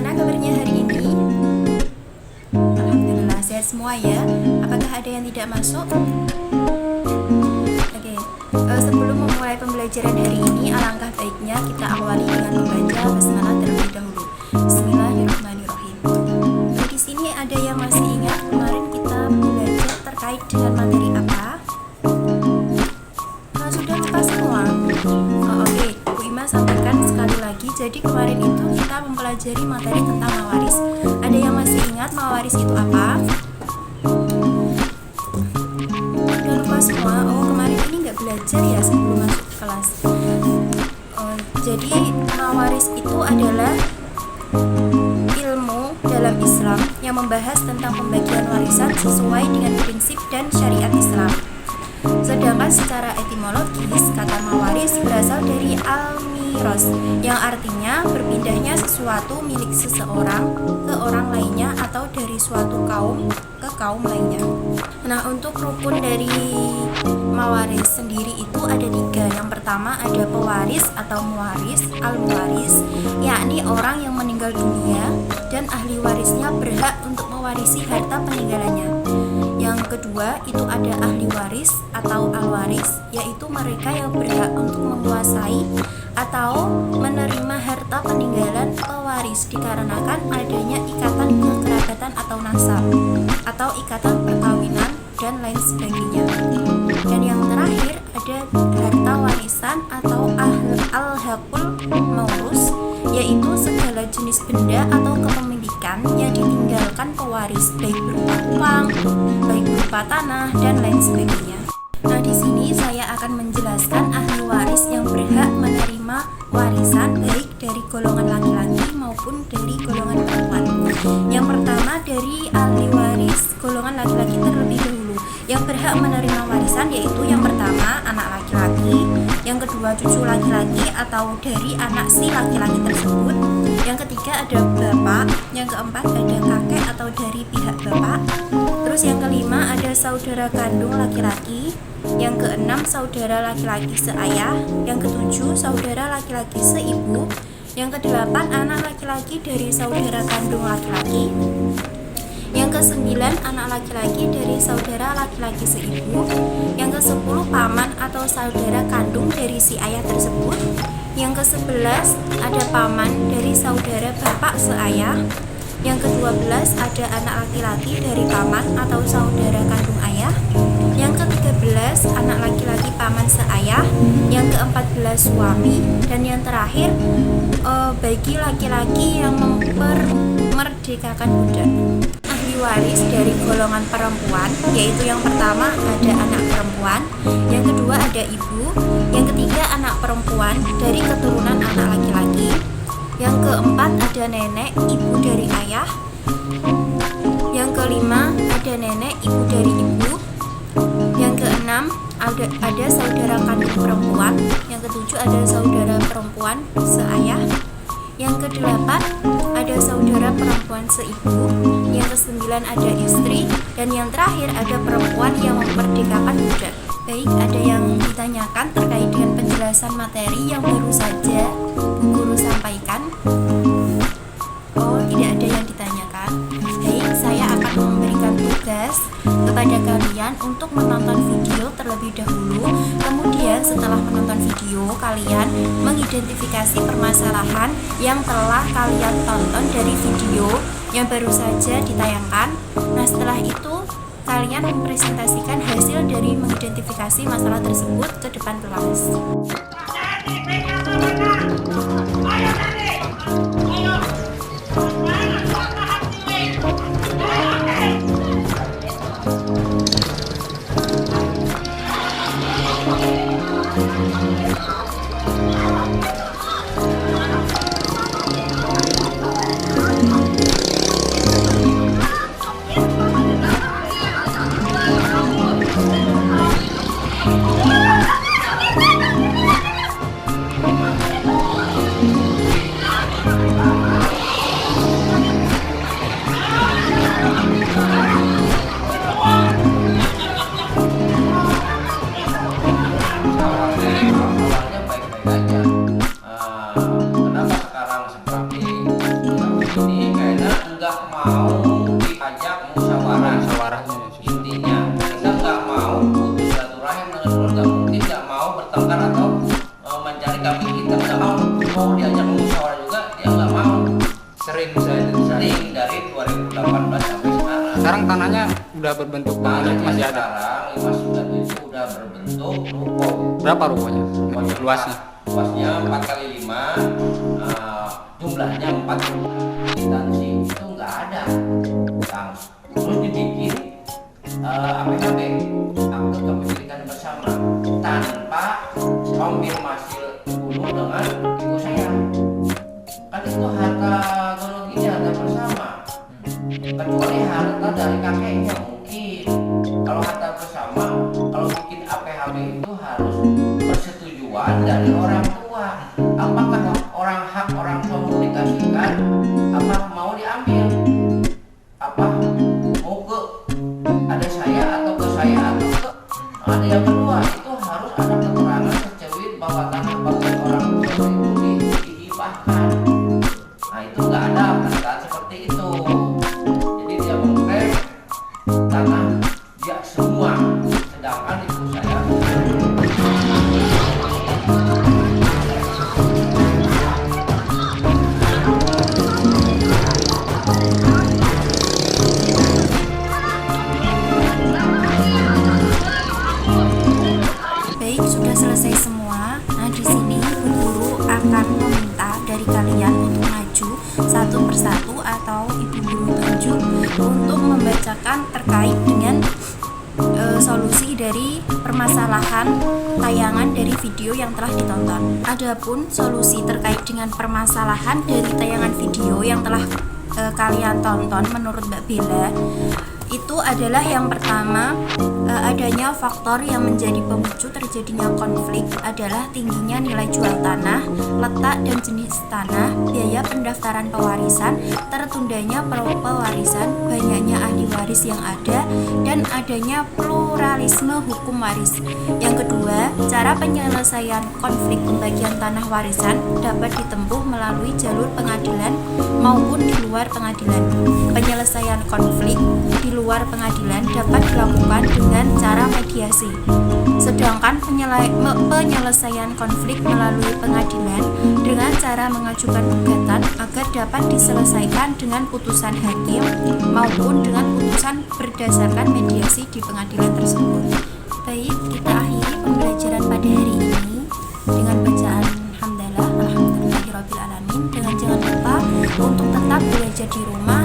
Bagaimana kabarnya hari ini? Alhamdulillah sehat semua ya. Apakah ada yang tidak masuk? Oke, sebelum memulai pembelajaran hari ini, alangkah baiknya kita awali dengan membaca basmalah terlebih dahulu. Bismillahirrahmanirrahim. Di sini ada yang masih ingat kemarin kita belajar terkait dengan materi apa? Sudah lupa semua? Oke, Bu Ima sampaikan sekali lagi. Jadi kemarin itu kita mempelajari materi tentang mawaris. Ada yang masih ingat mawaris itu apa? Sudah lupa semua? Kemarin ini nggak belajar ya sebelum masuk kelas. Jadi mawaris itu adalah ilmu dalam Islam yang membahas tentang pembagian warisan sesuai dengan prinsip dan syariat Islam. Sedangkan secara etimologis, kata mawaris berasal dari al-miros, yang artinya berpindahnya sesuatu milik seseorang ke orang lainnya atau dari suatu kaum ke kaum lainnya. Nah, untuk rukun dari mawaris sendiri itu ada 3. Yang pertama ada pewaris atau muwaris, al-muwaris, yakni orang yang meninggal dunia dan ahli warisnya berhak untuk mewarisi harta peninggalannya. Yang kedua itu ada ahli waris atau al-waris, yaitu mereka yang berhak untuk menguasai atau menerima harta peninggalan pewaris dikarenakan adanya ikatan kekerabatan atau nasab atau ikatan perkawinan dan lain sebagainya. Dan yang terakhir ada harta warisan atau al-haqul maurus, yaitu segala jenis benda atau kepemilikan yang ditinggalkan pewaris, baik berupa uang, baik berupa tanah dan lain sebagainya. Nah, di sini saya akan menjelaskan ahli waris yang berhak menerima warisan baik dari golongan laki-laki maupun dari golongan perempuan. Yang pertama dari ahli waris golongan laki-laki terlebih dahulu. Yang berhak menerima warisan yaitu yang pertama anak laki-laki, yang kedua cucu laki-laki atau dari anak si laki-laki tersebut, yang ketiga ada bapak, yang keempat ada kakek atau dari pihak bapak, terus yang kelima ada saudara kandung laki-laki, yang keenam saudara laki-laki seayah, yang ketujuh saudara laki-laki seibu, yang kedelapan anak laki-laki dari saudara kandung laki-laki, yang ke-9 anak laki-laki dari saudara laki-laki seibu, yang ke-10 paman atau saudara kandung dari si ayah tersebut, yang ke-11 ada paman dari saudara bapak seayah, yang ke-12 ada anak laki-laki dari paman atau saudara kandung ayah, yang ke-13 anak laki-laki paman seayah, yang ke-14 suami, dan yang terakhir bagi laki-laki yang memerdekakan budak. Ahli waris dari golongan perempuan yaitu yang pertama ada anak perempuan, yang kedua ada ibu, yang ketiga anak perempuan dari keturunan anak laki-laki, yang keempat ada nenek ibu dari ayah, yang kelima ada nenek ibu dari ibu, yang keenam ada saudara kandung perempuan, yang ketujuh ada saudara perempuan seayah, yang kedelapan ada saudara perempuan seibu, yang kesembilan ada istri, dan yang terakhir ada perempuan yang memperdekakan budak. Baik, ada yang ditanyakan terkait dengan penjelasan materi yang baru saja Bu Guru sampaikan? Tidak ada yang ditanyakan. Baik, saya akan memberikan tugas kepada kalian untuk menonton video terlebih dahulu. Kemudian setelah menonton video, kalian mengidentifikasi permasalahan yang telah kalian tonton dari video yang baru saja ditayangkan. Nah, setelah itu kalian mempresentasikan hasil dari mengidentifikasi masalah tersebut ke depan kelas. sering saya sering dari 2018 sampai sekarang. Sekarang tanahnya udah berbentuk bangunan itu masih ada. Sekarang 59 itu udah berbentuk ruko. Berapa rukonya? Luasnya? Luasnya 4 kali 5, jumlahnya 40 instansi itu nggak ada. Terus dibikin APHB, akte kepemilikan bersama, tanpa konfirmasi dulu dengan ibu saya. Kan itu harta geologinya harta bersama, kecuali harta dari kakeknya mungkin. Kalau harta bersama, kalau bikin APHB itu harus persetujuan dari orang tua. Apakah orang tua mau dikasihkan, apa mau diambil, apa mau ke ada saya atau ke saya atau ke ada yang kedua, itu harus ada keterangan secewit bahwa tanah bagian orang tua itu dihibahkan. Nah itu nggak ada perkataan seperti itu. Jadi dia mengklaim tanah dia semua, sedangkan ibu saya selesai semua. Nah, di sini Bu Guru akan meminta dari kalian untuk maju satu persatu atau Ibu Guru tunjuk untuk membacakan terkait dengan solusi dari permasalahan tayangan dari video yang telah ditonton. Adapun solusi terkait dengan permasalahan dari tayangan video yang telah kalian tonton menurut Mbak Bella itu adalah yang pertama, adanya faktor yang menjadi pemicu terjadinya konflik adalah tingginya nilai jual tanah, letak dan jenis tanah, biaya pendaftaran pewarisan, tertundanya pewarisan, banyaknya ahli waris yang ada, dan adanya pluralisme hukum waris. Yang kedua, cara penyelesaian konflik pembagian tanah warisan dapat ditempuh melalui jalur pengadilan maupun di luar pengadilan. Penyelesaian konflik di luar pengadilan dapat dilakukan dengan cara mediasi. Sedangkan penyelesaian konflik melalui pengadilan dengan cara mengajukan gugatan agar dapat diselesaikan dengan putusan hakim maupun dengan putusan berdasarkan mediasi di pengadilan tersebut. Baik, kita akhiri pembelajaran pada hari ini dengan bacaan hamdalah alhamdulillahirabbil alamin, dengan jangan lupa untuk tetap belajar di rumah